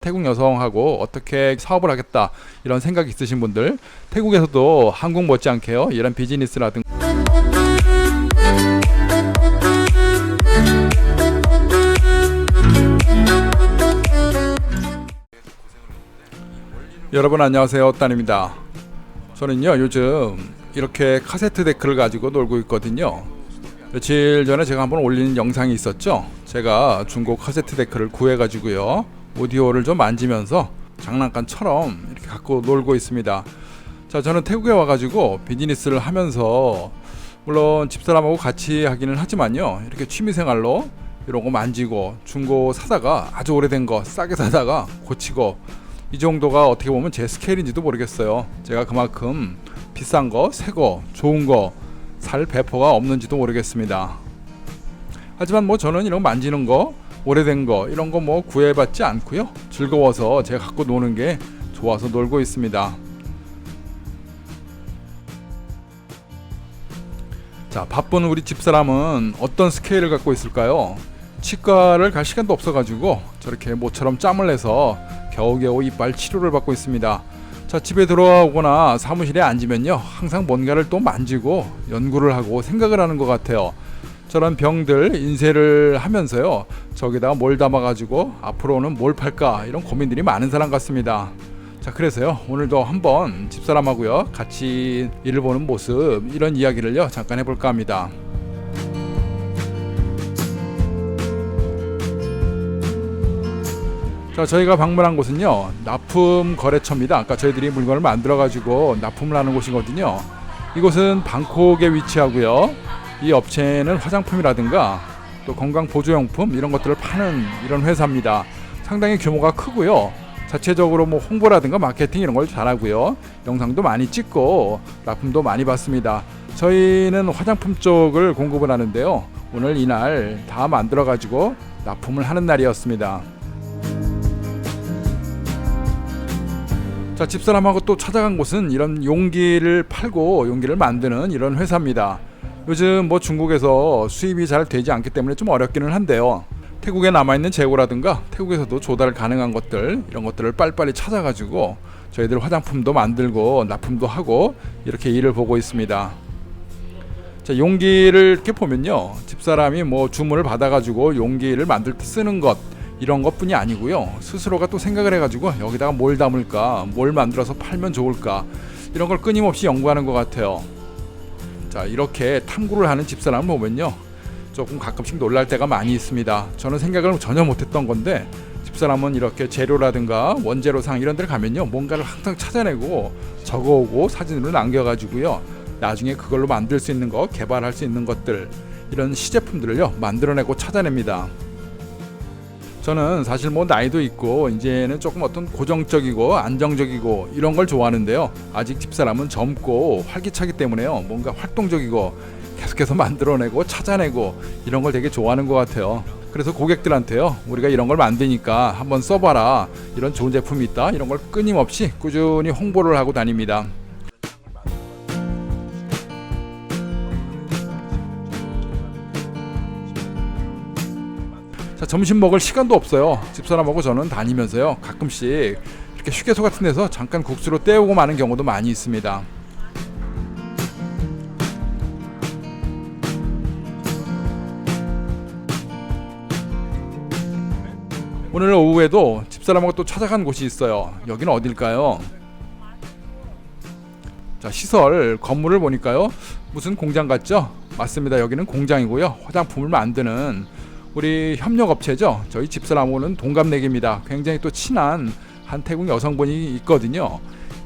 태국 여성하고 어떻게 사업을 하겠다 이런 생각이 있으신 분들, 태국에서도 한국 못지않게요 이런 비즈니스라든가 여러분 안녕하세요, 딴입니다. 저는요 요즘 이렇게 카세트 데크를 가지고 놀고 있거든요. 며칠 전에 제가 한번 올린 영상이 있었죠. 제가 중고 카세트 데크를 구해 가지고요 오디오를 좀 만지면서 장난감처럼 이렇게 갖고 놀고 있습니다. 자, 저는 태국에 와가지고 비즈니스를 하면서 물론 집사람하고 같이 하기는 하지만요, 이렇게 취미생활로 이런 거 만지고 중고 사다가 아주 오래된 거 싸게 사다가 고치고, 이 정도가 어떻게 보면 제 스케일인지도 모르겠어요. 제가 그만큼 비싼 거, 새 거, 좋은 거 살 배포가 없는지도 모르겠습니다. 하지만 뭐 저는 이런 거 만지는 거, 오래된 거 이런 거 뭐 구애받지 않고요, 즐거워서 제가 갖고 노는 게 좋아서 놀고 있습니다. 자, 바쁜 우리 집사람은 어떤 스케일을 갖고 있을까요? 치과를 갈 시간도 없어가지고 저렇게 모처럼 짬을 내서 겨우겨우 이빨 치료를 받고 있습니다. 자, 집에 들어오거나 사무실에 앉으면요 항상 뭔가를 또 만지고 연구를 하고 생각을 하는 것 같아요. 저런 병들 인쇄를 하면서요, 저기다가 뭘 담아가지고 앞으로는 뭘 팔까 이런 고민들이 많은 사람 같습니다. 자, 그래서요 오늘도 한번 집사람하고요 같이 일을 보는 모습, 이런 이야기를요 잠깐 해볼까 합니다. 자, 저희가 방문한 곳은요 납품 거래처입니다. 아까 저희들이 물건을 만들어가지고 납품을 하는 곳이거든요. 이곳은 방콕에 위치하고요, 이 업체는 화장품이라든가 또 건강보조용품 이런 것들을 파는 이런 회사입니다. 상당히 규모가 크고요, 자체적으로 뭐 홍보라든가 마케팅 이런 걸 잘하고요, 영상도 많이 찍고 납품도 많이 받습니다. 저희는 화장품 쪽을 공급을 하는데요, 오늘 이날 다 만들어 가지고 납품을 하는 날이었습니다. 자, 집사람하고 또 찾아간 곳은 이런 용기를 팔고 용기를 만드는 이런 회사입니다. 요즘 뭐 중국에서 수입이 잘 되지 않기 때문에 좀 어렵기는 한데요, 태국에 남아있는 재고라든가 태국에서도 조달 가능한 것들, 이런 것들을 빨리빨리 찾아가지고 저희들 화장품도 만들고 납품도 하고 이렇게 일을 보고 있습니다. 자, 용기를 이렇게 보면요, 집사람이 뭐 주문을 받아가지고 용기를 만들 때 쓰는 것 이런 것뿐이 아니고요, 스스로가 또 생각을 해가지고 여기다가 뭘 담을까, 뭘 만들어서 팔면 좋을까, 이런 걸 끊임없이 연구하는 것 같아요. 자, 이렇게 탐구를 하는 집사람을 보면요 조금 가끔씩 놀랄 때가 많이 있습니다. 저는 생각을 전혀 못했던 건데 집사람은 이렇게 재료라든가 원재료상 이런 데를 가면요 뭔가를 항상 찾아내고 적어오고 사진으로 남겨가지고요 나중에 그걸로 만들 수 있는 거, 개발할 수 있는 것들, 이런 시제품들을요 만들어내고 찾아냅니다. 저는 사실 뭐 나이도 있고 이제는 조금 어떤 고정적이고 안정적이고 이런 걸 좋아하는데요, 아직 집사람은 젊고 활기차기 때문에요 뭔가 활동적이고 계속해서 만들어내고 찾아내고 이런 걸 되게 좋아하는 것 같아요. 그래서 고객들한테요, 우리가 이런 걸 만드니까 한번 써봐라, 이런 좋은 제품이 있다, 이런 걸 끊임없이 꾸준히 홍보를 하고 다닙니다. 자, 점심 먹을 시간도 없어요. 집사람하고 저는 다니면서요 가끔씩 이렇게 휴게소 같은 데서 잠깐 국수로 때우고 마는 경우도 많이 있습니다. 오늘 오후에도 집사람하고 또 찾아간 곳이 있어요. 여기는 어딜까요? 자, 시설 건물을 보니까요 무슨 공장 같죠? 맞습니다. 여기는 공장이고요, 화장품을 만드는 우리 협력업체죠. 저희 집사람하고는 동갑내기입니다. 굉장히 또 친한 한 태국 여성분이 있거든요.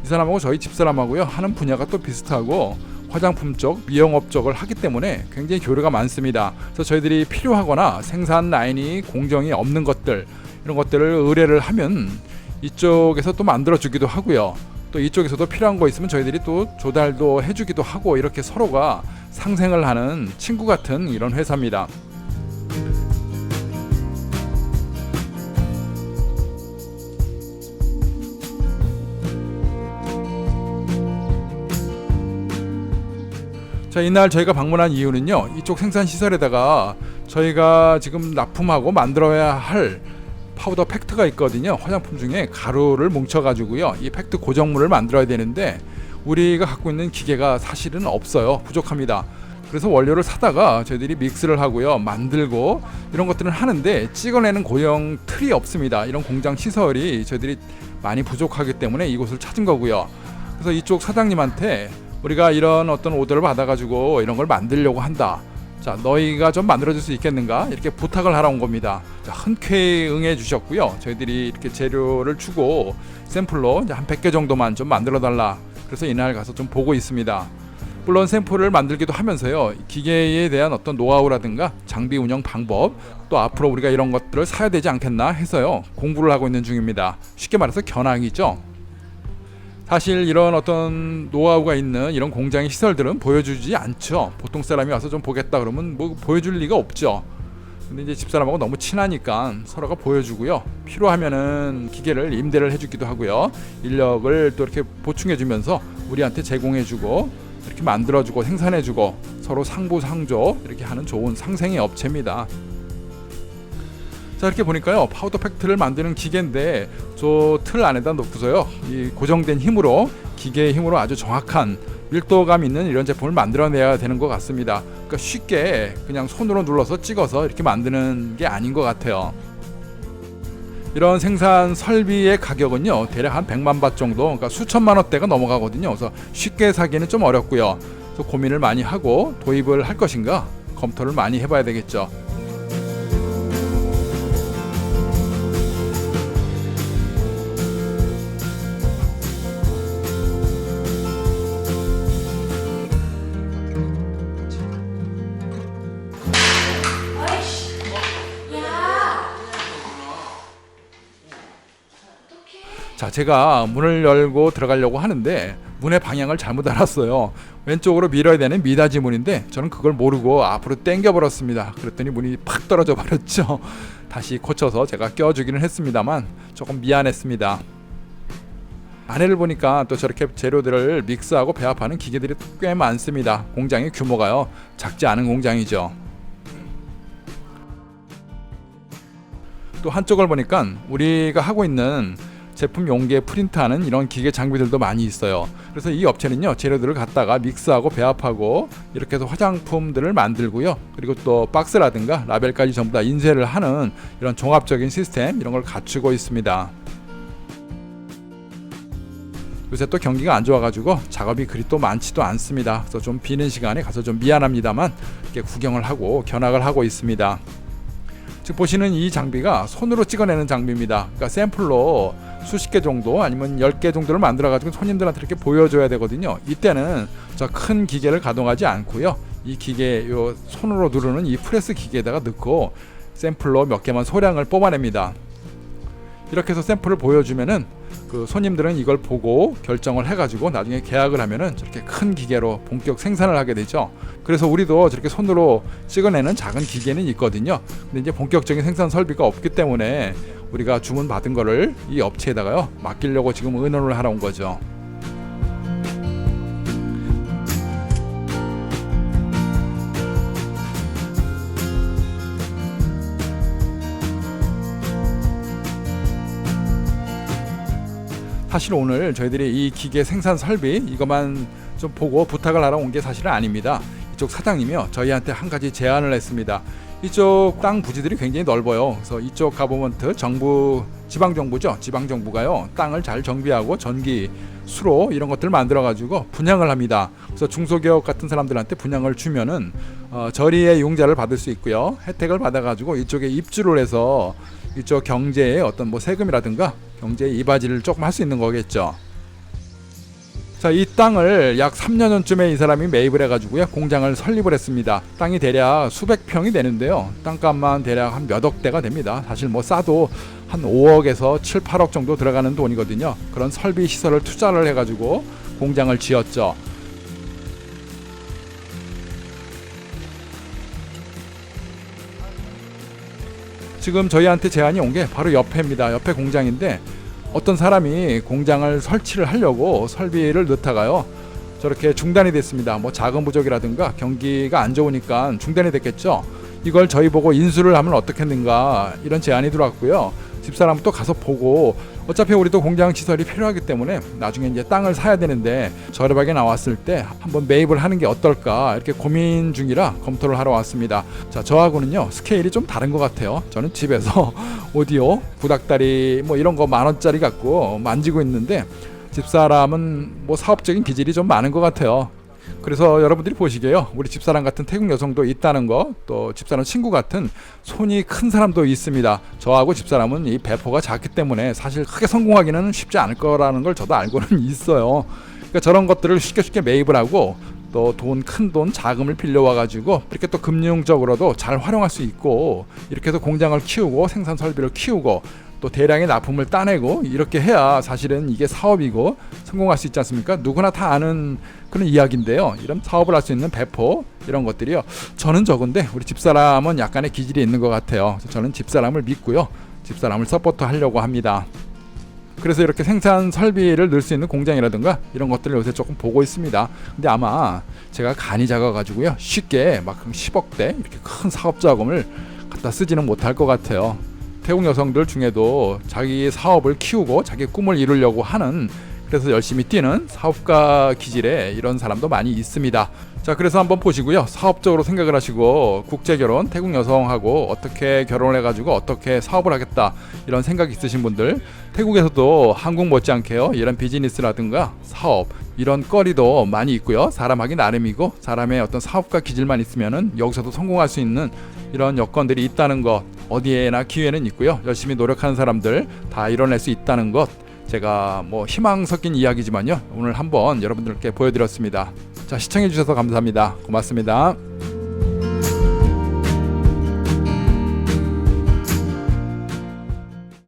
이 사람하고 저희 집사람하고요 하는 분야가 또 비슷하고 화장품 쪽, 미용업 쪽을 하기 때문에 굉장히 교류가 많습니다. 그래서 저희들이 필요하거나 생산 라인이 공정이 없는 것들, 이런 것들을 의뢰를 하면 이쪽에서 또 만들어주기도 하고요, 또 이쪽에서도 필요한 거 있으면 저희들이 또 조달도 해주기도 하고, 이렇게 서로가 상생을 하는 친구 같은 이런 회사입니다. 자, 이날 저희가 방문한 이유는요, 이쪽 생산 시설에다가 저희가 지금 납품하고 만들어야 할 파우더 팩트가 있거든요. 화장품 중에 가루를 뭉쳐가지고요, 이 팩트 고정물을 만들어야 되는데 우리가 갖고 있는 기계가 사실은 없어요. 부족합니다. 그래서 원료를 사다가 저희들이 믹스를 하고요, 만들고 이런 것들은 하는데 찍어내는 고정 틀이 없습니다. 이런 공장 시설이 저희들이 많이 부족하기 때문에 이곳을 찾은 거고요. 그래서 이쪽 사장님한테 우리가 이런 어떤 오더를 받아가지고 이런 걸 만들려고 한다. 자, 너희가 좀 만들어줄 수 있겠는가? 이렇게 부탁을 하러 온 겁니다. 자, 흔쾌히 응해 주셨고요. 저희들이 이렇게 재료를 주고 샘플로 이제 한 100개 정도만 좀 만들어 달라. 그래서 이날 가서 좀 보고 있습니다. 물론 샘플을 만들기도 하면서요, 기계에 대한 어떤 노하우라든가 장비 운영 방법, 또 앞으로 우리가 이런 것들을 사야 되지 않겠나 해서요, 공부를 하고 있는 중입니다. 쉽게 말해서 견학이죠. 사실 이런 어떤 노하우가 있는 이런 공장의 시설들은 보여주지 않죠. 보통 사람이 와서 좀 보겠다 그러면 뭐 보여줄 리가 없죠. 근데 이제 집사람하고 너무 친하니까 서로가 보여주고요, 필요하면은 기계를 임대를 해주기도 하고요, 인력을 또 이렇게 보충해주면서 우리한테 제공해주고 이렇게 만들어주고 생산해주고 서로 상부상조 이렇게 하는 좋은 상생의 업체입니다. 자, 이렇게 보니까요, 파우더 팩트를 만드는 기계인데 저 틀 안에다 놓고서요, 이 고정된 힘으로, 기계의 힘으로 아주 정확한 밀도감 있는 이런 제품을 만들어내야 되는 것 같습니다. 그러니까 쉽게 그냥 손으로 눌러서 찍어서 이렇게 만드는 게 아닌 것 같아요. 이런 생산 설비의 가격은요, 대략 한 100만 바 정도, 그러니까 수천만 원대가 넘어가거든요. 그래서 쉽게 사기는 좀 어렵고요. 그래서 고민을 많이 하고 도입을 할 것인가 검토를 많이 해봐야 되겠죠. 자, 제가 문을 열고 들어가려고 하는데 문의 방향을 잘못 알았어요. 왼쪽으로 밀어야 되는 미닫이 문인데 저는 그걸 모르고 앞으로 당겨 버렸습니다. 그랬더니 문이 팍 떨어져 버렸죠. 다시 고쳐서 제가 껴주기는 했습니다만 조금 미안했습니다. 안에를 보니까 또 저렇게 재료들을 믹스하고 배합하는 기계들이 꽤 많습니다. 공장의 규모가요, 작지 않은 공장이죠. 또 한쪽을 보니까 우리가 하고 있는 제품 용기에 프린트하는 이런 기계 장비들도 많이 있어요. 그래서 이 업체는요, 재료들을 갖다가 믹스하고 배합하고 이렇게 해서 화장품들을 만들고요, 그리고 또 박스라든가 라벨까지 전부 다 인쇄를 하는 이런 종합적인 시스템, 이런 걸 갖추고 있습니다. 요새 또 경기가 안 좋아가지고 작업이 그리 또 많지도 않습니다. 그래서 좀 비는 시간에 가서 좀 미안합니다만 이렇게 구경을 하고 견학을 하고 있습니다. 지금 보시는 이 장비가 손으로 찍어내는 장비입니다. 그러니까 샘플로 수십 개 정도 아니면 10개 정도를 만들어 가지고 손님들한테 이렇게 보여줘야 되거든요. 이때는 저 큰 기계를 가동하지 않고요, 이 기계, 요 손으로 누르는 이 프레스 기계에다가 넣고 샘플로 몇 개만 소량을 뽑아냅니다. 이렇게 해서 샘플을 보여주면은 그 손님들은 이걸 보고 결정을 해가지고 나중에 계약을 하면은 저렇게 큰 기계로 본격 생산을 하게 되죠. 그래서 우리도 저렇게 손으로 찍어내는 작은 기계는 있거든요. 근데 이제 본격적인 생산 설비가 없기 때문에 우리가 주문 받은 거를 이 업체에다가요 맡기려고 지금 의논을 하러 온 거죠. 사실 오늘 저희들이 이 기계 생산 설비 이것만 좀 보고 부탁을 하러 온 게 사실은 아닙니다. 이쪽 사장님이요, 저희한테 한 가지 제안을 했습니다. 이쪽 땅 부지들이 굉장히 넓어요. 그래서 이쪽 가버먼트 정부, 지방정부죠, 지방정부가요 땅을 잘 정비하고 전기, 수로 이런 것들을 만들어 가지고 분양을 합니다. 그래서 중소기업 같은 사람들한테 분양을 주면은 저리의 융자를 받을 수 있고요, 혜택을 받아 가지고 이쪽에 입주를 해서 이쪽 경제에 어떤 뭐 세금이라든가 경제 이바지를 조금 할 수 있는 거겠죠. 자, 이 땅을 약 3년 전쯤에 이 사람이 매입을 해가지고요 공장을 설립을 했습니다. 땅이 대략 수백 평이 되는데요, 땅값만 대략 한 몇 억대가 됩니다. 사실 뭐 싸도 한 5억에서 7, 8억 정도 들어가는 돈이거든요. 그런 설비 시설을 투자를 해가지고 공장을 지었죠. 지금 저희한테 제안이 온 게 바로 옆에입니다. 옆에 공장인데 어떤 사람이 공장을 설치를 하려고 설비를 넣다가요 저렇게 중단이 됐습니다. 뭐 자금 부족이라든가 경기가 안 좋으니까 중단이 됐겠죠. 이걸 저희 보고 인수를 하면 어떻겠는가, 이런 제안이 들어왔고요. 집사람 또 가서 보고, 어차피 우리도 공장 시설이 필요하기 때문에 나중에 이제 땅을 사야 되는데 저렴하게 나왔을 때 한번 매입을 하는 게 어떨까 이렇게 고민 중이라 검토를 하러 왔습니다. 자, 저하고는요 스케일이 좀 다른 것 같아요. 저는 집에서 오디오, 구닥다리 뭐 이런 거 10,000원짜리 갖고 만지고 있는데, 집사람은 뭐 사업적인 기질이 좀 많은 것 같아요. 그래서 여러분들이 보시게요, 우리 집사람 같은 태국 여성도 있다는 거, 또 집사람 친구 같은 손이 큰 사람도 있습니다. 저하고 집사람은 이 배포가 작기 때문에 사실 크게 성공하기는 쉽지 않을 거라는 걸 저도 알고는 있어요. 그러니까 저런 것들을 쉽게 매입을 하고 또 큰 돈 자금을 빌려와 가지고 이렇게 또 금융적으로도 잘 활용할 수 있고, 이렇게 해서 공장을 키우고 생산 설비를 키우고 또 대량의 납품을 따내고 이렇게 해야 사실은 이게 사업이고 성공할 수 있지 않습니까? 누구나 다 아는 그런 이야기인데요. 이런 사업을 할 수 있는 배포 이런 것들이요, 저는 적은데 우리 집사람은 약간의 기질이 있는 것 같아요. 저는 집사람을 믿고요, 집사람을 서포트 하려고 합니다. 그래서 이렇게 생산 설비를 넣을 수 있는 공장이라든가 이런 것들을 요새 조금 보고 있습니다. 근데 아마 제가 간이 작아가지고요, 쉽게 막 10억대 이렇게 큰 사업 자금을 갖다 쓰지는 못할 것 같아요. 태국 여성들 중에도 자기 사업을 키우고 자기 꿈을 이루려고 하는, 그래서 열심히 뛰는 사업가 기질의 이런 사람도 많이 있습니다. 자, 그래서 한번 보시고요, 사업적으로 생각을 하시고 국제결혼, 태국 여성하고 어떻게 결혼을 해가지고 어떻게 사업을 하겠다 이런 생각이 있으신 분들, 태국에서도 한국 못지않게요 이런 비즈니스라든가 사업 이런 거리도 많이 있고요, 사람하기 나름이고 사람의 어떤 사업가 기질만 있으면은 여기서도 성공할 수 있는 이런 여건들이 있다는 것, 어디에나 기회는 있고요, 열심히 노력하는 사람들 다 이뤄낼 수 있다는 것, 제가 뭐 희망 섞인 이야기지만요 오늘 한번 여러분들께 보여드렸습니다. 자, 시청해주셔서 감사합니다. 고맙습니다.